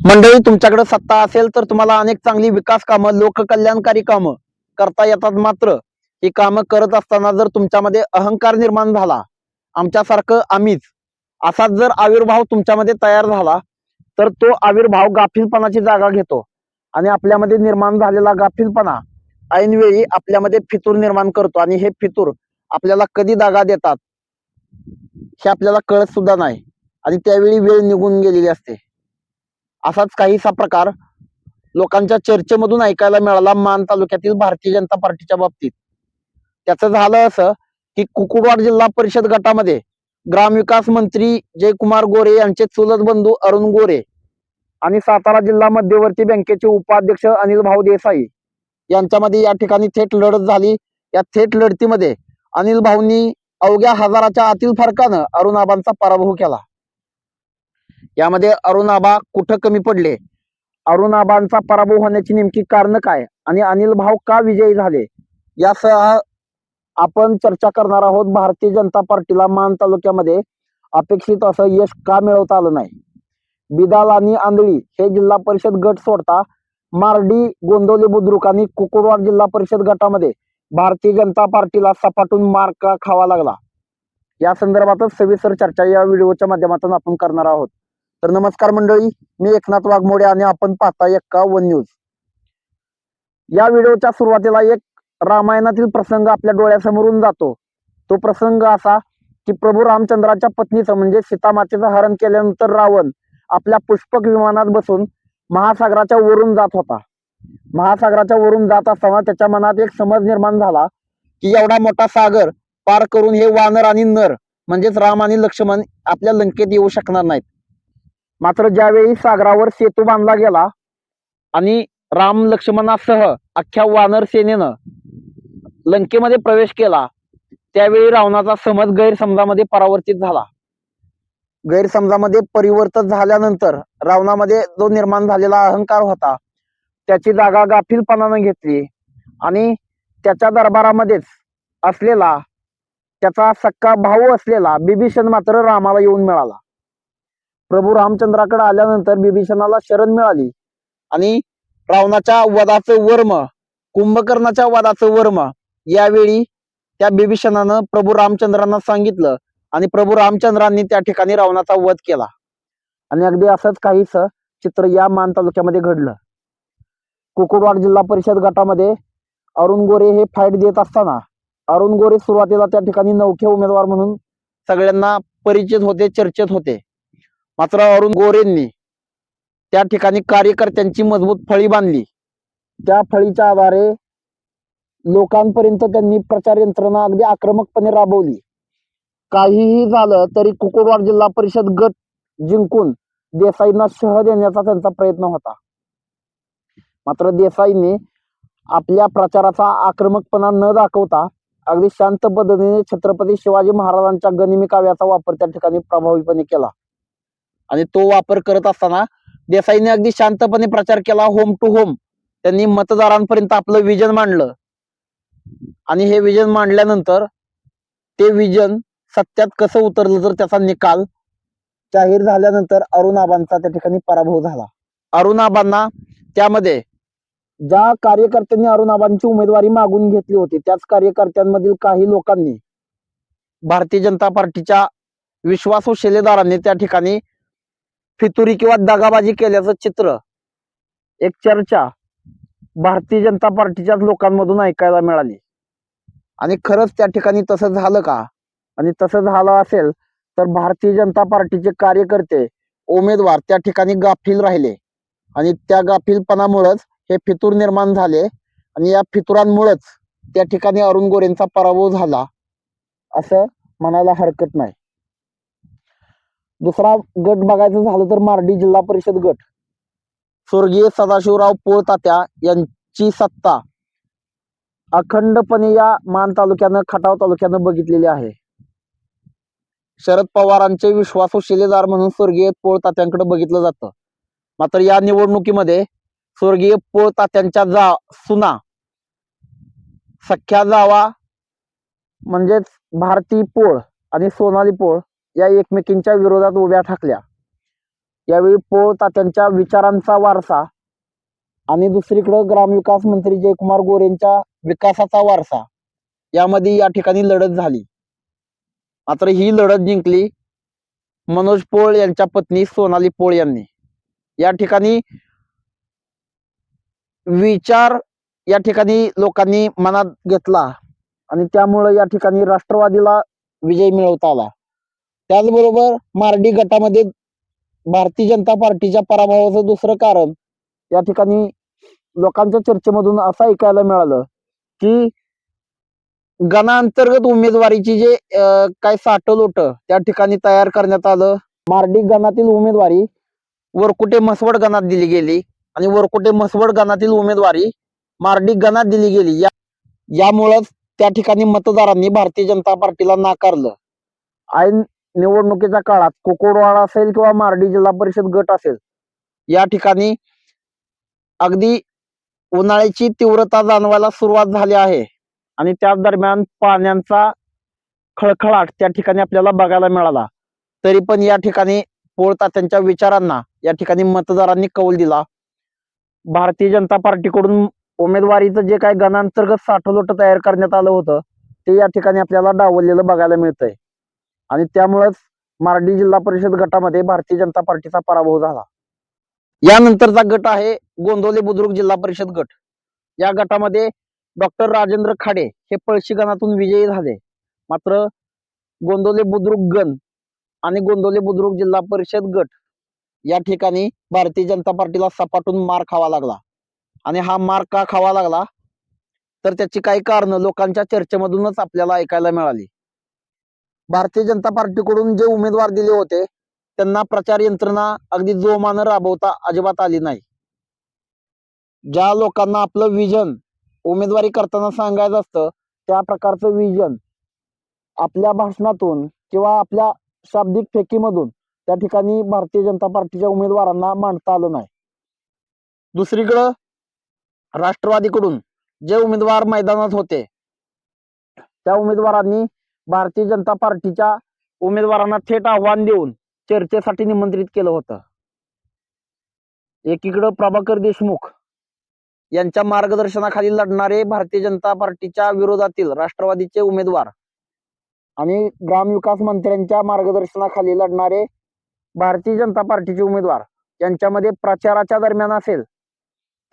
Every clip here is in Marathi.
मंडळी, तुमच्याकडे सत्ता असेल तर तुम्हाला अनेक चांगली विकास कामं, लोककल्याणकारी कामं करता येतात. मात्र ही कामं करत असताना जर तुमच्यामध्ये अहंकार निर्माण झाला, आमच्यासारखं आम्हीच असा जर आविर्भाव तुमच्यामध्ये तयार झाला, तर तो आविर्भाव गाफीलपणाची जागा घेतो आणि आपल्यामध्ये निर्माण झालेला गाफीलपणा ऐनवेळी आपल्यामध्ये फितूर निर्माण करतो. आणि हे फितूर आपल्याला कधी दागा देतात हे आपल्याला कळत सुद्धा नाही आणि त्यावेळी वेळ निघून गेलेली असते. असाच काहीसा प्रकार लोकांच्या चर्चेमधून ऐकायला मिळाला मान तालुक्यातील भारतीय जनता पार्टीच्या बाबतीत. त्याचं झालं असं की कुकुडवाड जिल्हा परिषद गटामध्ये ग्रामविकास मंत्री जयकुमार गोरे यांचे चुलत बंधू अरुण गोरे आणि सातारा जिल्हा मध्यवर्ती बँकेचे उपाध्यक्ष अनिल भाऊ देसाई यांच्यामध्ये या ठिकाणी थेट लढत झाली. या थेट लढतीमध्ये अनिल भाऊंनी अवघ्या हजाराच्या आतील फरकानं अरुण आबांचा पराभव केला. यामध्ये अरुण आबा कुठं कमी पडले, अरुण आबांचा पराभव होण्याची नेमकी कारण काय आणि अनिल भाऊ का विजयी झाले, यासह आपण चर्चा करणार आहोत. भारतीय जनता पार्टीला मान तालुक्यामध्ये अपेक्षित असं यश का मिळवता आलं नाही. बिदाल आणि आंधळी हे जिल्हा परिषद गट सोडता मार्डी, गोंदवले, बुद्रुक आणि कुकुडवाड जिल्हा परिषद गटामध्ये भारतीय जनता पार्टीला सपाटून मार का खावा लागला, या संदर्भातच सविस्तर चर्चा या व्हिडिओच्या माध्यमातून आपण करणार आहोत. तर नमस्कार मंडळी, मी एकनाथ वाघमोडे आणि आपण पाहता एक्का-वन न्यूज. या व्हिडिओच्या सुरुवातीला एक रामायणातील प्रसंग आपल्या डोळ्यासमोरून जातो. तो प्रसंग असा की प्रभू रामचंद्राच्या पत्नीचं म्हणजे सीतामातेचं हरण केल्यानंतर रावण आपल्या पुष्पक विमानात बसून महासागराच्या वरून जात होता. महासागराच्या वरून जात असताना त्याच्या मनात एक समज निर्माण झाला की एवढा मोठा सागर पार करून हे वानर आणि नर म्हणजेच राम आणि लक्ष्मण आपल्या लंकेत येऊ शकणार नाहीत. मात्र ज्यावेळी सागरावर सेतू बांधला गेला आणि राम लक्ष्मणासह अख्ख्या वानर सेनेनं लंकेमध्ये प्रवेश केला, त्यावेळी रावणाचा समज गैरसमजामध्ये परावर्तित झाला. गैरसमजामध्ये परिवर्तित झाल्यानंतर रावणामध्ये जो निर्माण झालेला अहंकार होता त्याची जागा गाफीलपणानं घेतली आणि त्याच्या दरबारामध्येच असलेला त्याचा सक्का भाऊ असलेला बिभीषण मात्र रामाला येऊन मिळाला. प्रभू रामचंद्राकडे आल्यानंतर बिभीषणाला शरण मिळाली आणि रावणाच्या वधाचं वर्म, कुंभकर्णाच्या वधाचं वर्म यावेळी त्या बिभीषणानं प्रभू रामचंद्रांना सांगितलं आणि प्रभू रामचंद्रांनी त्या ठिकाणी रावणाचा वध केला. आणि अगदी असंच काहीच चित्र या मान तालुक्यामध्ये घडलं. कुकुडवाड जिल्हा परिषद गटामध्ये अरुण गोरे हे फाईट देत असताना अरुण गोरे सुरुवातीला त्या ठिकाणी नवखे उमेदवार म्हणून सगळ्यांना परिचित होते, चर्चेत होते. मात्र अरुण गोरेंनी त्या ठिकाणी कार्यकर्त्यांची मजबूत फळी बांधली. त्या फळीच्या आधारे लोकांपर्यंत त्यांनी प्रचार यंत्रणा अगदी आक्रमकपणे राबवली. काहीही झालं तरी कुकुडवाड जिल्हा परिषद गट जिंकून देसाईंना शह देण्याचा त्यांचा प्रयत्न होता. मात्र देसाईंनी आपल्या प्रचाराचा आक्रमकपणा न दाखवता अगदी शांत पद्धतीने छत्रपती शिवाजी महाराजांच्या गनिमी काव्याचा वापर त्या ठिकाणी प्रभावीपणे केला. आणि तो वापर करत असताना देसाईंनी अगदी शांतपणे प्रचार केला. होम टू होम त्यांनी मतदारांपर्यंत आपलं विजन मांडलं आणि हे विजन मांडल्यानंतर ते विजन सत्यात कसं उतरलं तर त्याचा निकाल जाहीर झाल्यानंतर अरुण आबांचा त्या ठिकाणी पराभव झाला. अरुण आबांना त्यामध्ये ज्या कार्यकर्त्यांनी अरुण आबांची उमेदवारी मागून घेतली होती त्याच कार्यकर्त्यांमधील काही लोकांनी, भारतीय जनता पार्टीच्या विश्वासू शिलेदारांनी त्या ठिकाणी फितुरी किंवा दगाबाजी केल्याचं चित्र, एक चर्चा भारतीय जनता पार्टीच्याच लोकांमधून ऐकायला मिळाली. आणि खरंच त्या ठिकाणी तसं झालं का? आणि तसं झालं असेल तर भारतीय जनता पार्टीचे कार्यकर्ते, उमेदवार त्या ठिकाणी गाफील राहिले आणि त्या गाफीलपणामुळेच हे फितूर निर्माण झाले आणि या फितुरांमुळेच त्या ठिकाणी अरुण गोरेंचा पराभव झाला असं म्हणायला हरकत नाही. दुसरा गट बघायचं झालं तर मार्डी जिल्हा परिषद गट, स्वर्गीय सदाशिवराव पोळ तात्या यांची सत्ता अखंडपणे या मान तालुक्यानं, खटाव तालुक्यानं बघितलेली आहे. शरद पवारांचे विश्वासू शिलेदार म्हणून स्वर्गीय पोळ तात्यांकडे बघितलं जातं. मात्र या निवडणुकीमध्ये स्वर्गीय पोळ तात्यांच्या सुना, सख्या जावा म्हणजेच भारती पोळ आणि सोनाली पोळ या एकमेकींच्या विरोधात उभ्या ठाकल्या. यावेळी पोळ तात्यांच्या विचारांचा वारसा आणि दुसरीकडे ग्रामविकास मंत्री जयकुमार गोरेंच्या विकासाचा वारसा यामध्ये या ठिकाणी लढत झाली. मात्र ही लढत जिंकली मनोज पोळ यांच्या पत्नी सोनाली पोळ यांनी. या ठिकाणी विचार या ठिकाणी लोकांनी मनात घेतला आणि त्यामुळे या ठिकाणी राष्ट्रवादीला विजय मिळवता आला. त्याचबरोबर मार्डी गटामध्ये भारतीय जनता पार्टीच्या पराभवाचं दुसरं कारण या ठिकाणी लोकांच्या चर्चेमधून असं ऐकायला मिळालं की गणांतर्गत उमेदवारीची जे काय साठलोट त्या ठिकाणी तयार करण्यात आलं. मार्डी गणातील उमेदवारी वरकुटे म्हसवड गणात दिली गेली आणि वरकुटे म्हसवड गणातील उमेदवारी मार्डी गणात दिली गेली. यामुळेच त्या ठिकाणी मतदारांनी भारतीय जनता पार्टीला नाकारलं. ऐन निवडणुकीच्या काळात कुकुडवाड असेल किंवा मार्डी जिल्हा परिषद गट असेल या ठिकाणी अगदी उन्हाळ्याची तीव्रता जाणवायला सुरुवात झाली आहे आणि त्याच दरम्यान पाण्याचा खळखळाट त्या ठिकाणी आपल्याला बघायला मिळाला. तरी पण या ठिकाणी पोळ तात्यांच्या विचारांना या ठिकाणी मतदारांनी कौल दिला. भारतीय जनता पार्टीकडून उमेदवारीचं जे काही गणांतर्गत साठलोट तयार करण्यात आलं होतं ते या ठिकाणी आपल्याला डावललेलं बघायला मिळतंय आणि त्यामुळेच मार्डी जिल्हा परिषद गटामध्ये भारतीय जनता पार्टीचा पराभव झाला. यानंतरचा गट आहे गोंदवले बुद्रुक जिल्हा परिषद गट. या गटामध्ये डॉक्टर राजेंद्र खाडे हे पळशी गणातून विजयी झाले. मात्र गोंदवले बुद्रुक गण आणि गोंदवले बुद्रुक जिल्हा परिषद गट या ठिकाणी भारतीय जनता पार्टीला सपाटून मार खावा लागला. आणि हा मार का खावा लागला तर त्याची काही कारण लोकांच्या चर्चेमधूनच आपल्याला ऐकायला मिळाली. भारतीय जनता पार्टीकडून जे उमेदवार दिले होते त्यांना प्रचार यंत्रणा अगदी जोमानं राबवता अजिबात आली नाही. ज्या लोकांना आपलं विजन उमेदवारी करताना सांगायचं असतं त्या प्रकारचं विजन आपल्या भाषणातून किंवा आपल्या शाब्दिक फेकीमधून त्या ठिकाणी भारतीय जनता पार्टीच्या उमेदवारांना मांडता आलं नाही. दुसरीकडं राष्ट्रवादीकडून जे उमेदवार मैदानात होते त्या उमेदवारांनी भारतीय जनता पार्टीच्या उमेदवारांना थेट आव्हान देऊन चर्चेसाठी निमंत्रित केलं होतं. एकीकडे प्रभाकर देशमुख यांच्या मार्गदर्शनाखाली लढणारे भारतीय जनता पार्टीच्या विरोधातील राष्ट्रवादीचे उमेदवार आणि ग्रामविकास मंत्र्यांच्या मार्गदर्शनाखाली लढणारे भारतीय जनता पार्टीचे उमेदवार यांच्यामध्ये प्रचाराच्या दरम्यान असेल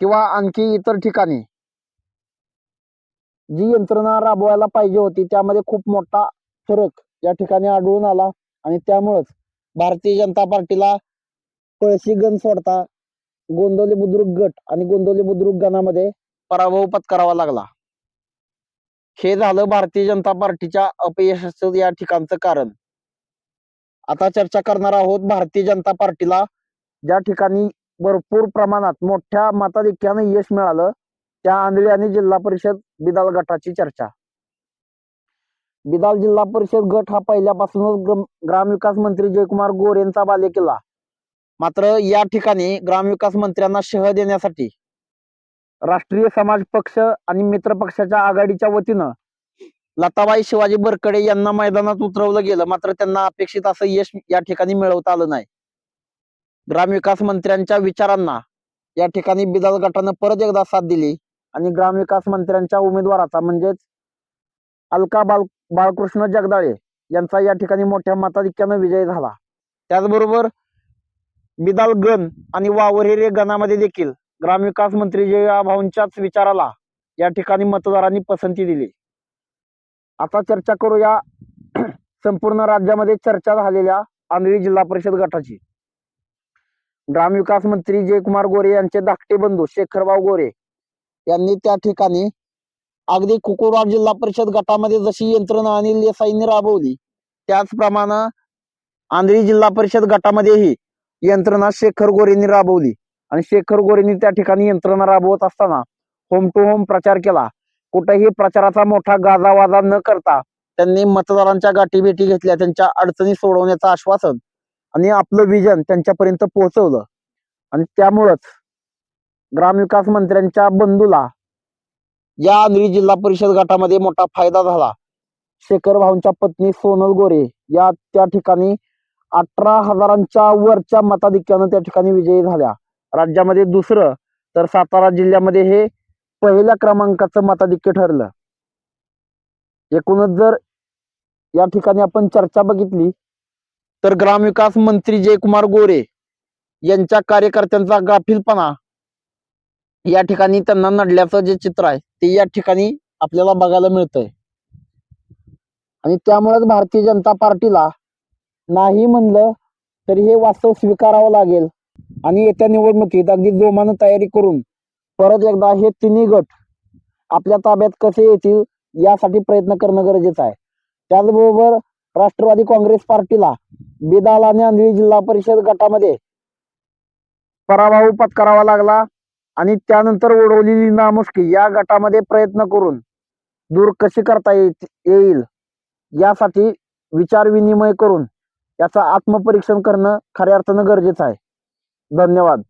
किंवा आणखी इतर ठिकाणी जी यंत्रणा राबवायला पाहिजे होती त्यामध्ये खूप मोठा फरक या ठिकाणी आढळून आला आणि त्यामुळेच भारतीय जनता पार्टीला पळशी गण सोडता गोंदवले बुद्रुक गट आणि गोंदवले बुद्रुक गणामध्ये पराभव पत्करावा लागला. हे झालं भारतीय जनता पार्टीच्या अपयशाचं या ठिकाणचं कारण. आता चर्चा करणार आहोत भारतीय जनता पार्टीला ज्या ठिकाणी भरपूर प्रमाणात मोठ्या मताधिक्याने यश मिळालं त्या आंधळी आणि जिल्हा परिषद बिदाल गटाची चर्चा. बिदाल जिल्हा परिषद गट हा पहिल्यापासूनच ग्रामविकास मंत्री जयकुमार गोरेंचा बालेकिल्ला. मात्र या ठिकाणी ग्रामविकास मंत्र्यांना शह देण्यासाठी राष्ट्रीय समाज पक्ष आणि मित्र पक्षाच्या आघाडीच्या वतीनं लताबाई शिवाजी बरकडे यांना मैदानात उतरवलं गेलं. मात्र त्यांना अपेक्षित असं यश या ठिकाणी मिळवता आलं नाही. ग्रामविकास मंत्र्यांच्या विचारांना या ठिकाणी बिदाल गटानं परत एकदा साथ दिली आणि ग्रामविकास मंत्र्यांच्या उमेदवाराचा म्हणजेच अलका बाळकृष्ण जगदाळे यांचा या ठिकाणी मोठ्या मताधिक्यानं विजय झाला. त्याचबरोबर बिदाल गण आणि वावरेरे गणामध्ये देखील ग्रामविकास मंत्री जयभाऊंच्याच विचाराला या ठिकाणी मतदारांनी पसंती दिली. आता चर्चा करूया संपूर्ण राज्यामध्ये चर्चा झालेल्या आंधळी जिल्हा परिषद गटाची. ग्रामविकास मंत्री जयकुमार गोरे यांचे धाकटे बंधू शेखरभाऊ गोरे यांनी त्या ठिकाणी अगदी कुकुडवाड जिल्हा परिषद गटामध्ये जशी यंत्रणा अनिल देसाईंनी राबवली त्याचप्रमाणे आंधळी जिल्हा परिषद गटामध्येही यंत्रणा शेखर गोरेंनी राबवली आणि शेखर गोरेंनी त्या ठिकाणी यंत्रणा राबवत असताना होम टू होम प्रचार केला. कुठेही प्रचाराचा मोठा गाजावाजा न करता त्यांनी मतदारांच्या गाठी भेटी घेतल्या, त्यांच्या अडचणी सोडवण्याचं आश्वासन आणि आपलं विजन त्यांच्यापर्यंत पोहोचवलं आणि त्यामुळंच ग्रामविकास मंत्र्यांच्या बंधूला या आंधळी जिल्हा परिषद गटामध्ये मोठा फायदा झाला. शेखर भाऊंच्या पत्नी सोनल गोरे या त्या ठिकाणी 18,000च्या वरच्या मताधिक्यानं त्या ठिकाणी विजयी झाल्या. राज्यामध्ये दुसरं तर सातारा जिल्ह्यामध्ये हे पहिल्या क्रमांकाचं मताधिक्य ठरलं. एकूणच जर या ठिकाणी आपण चर्चा बघितली तर ग्रामविकास मंत्री जयकुमार गोरे यांच्या कार्यकर्त्यांचा गाफीलपणा या ठिकाणी त्यांना नडल्याचं जे चित्र आहे ते या ठिकाणी आपल्याला बघायला मिळतंय. आणि त्यामुळेच भारतीय जनता पार्टीला नाही म्हणलं तरी हे वास्तव स्वीकारावं लागेल आणि येत्या निवडणुकीत अगदी जोमानं तयारी करून परत एकदा हे तिन्ही गट आपल्या ताब्यात कसे येतील यासाठी प्रयत्न करणं गरजेचं आहे. त्याचबरोबर राष्ट्रवादी काँग्रेस पार्टीला बिदाल आणि अंधळी जिल्हा परिषद गटामध्ये पराभव पत्करावा लागला आणि त्यानंतर ओढवलेली नामुष्की या गटामध्ये प्रयत्न करून दूर कशी करता येईल यासाठी विचार विनिमय करून याचं आत्मपरीक्षण करणं खऱ्या अर्थानं गरजेचं आहे. धन्यवाद.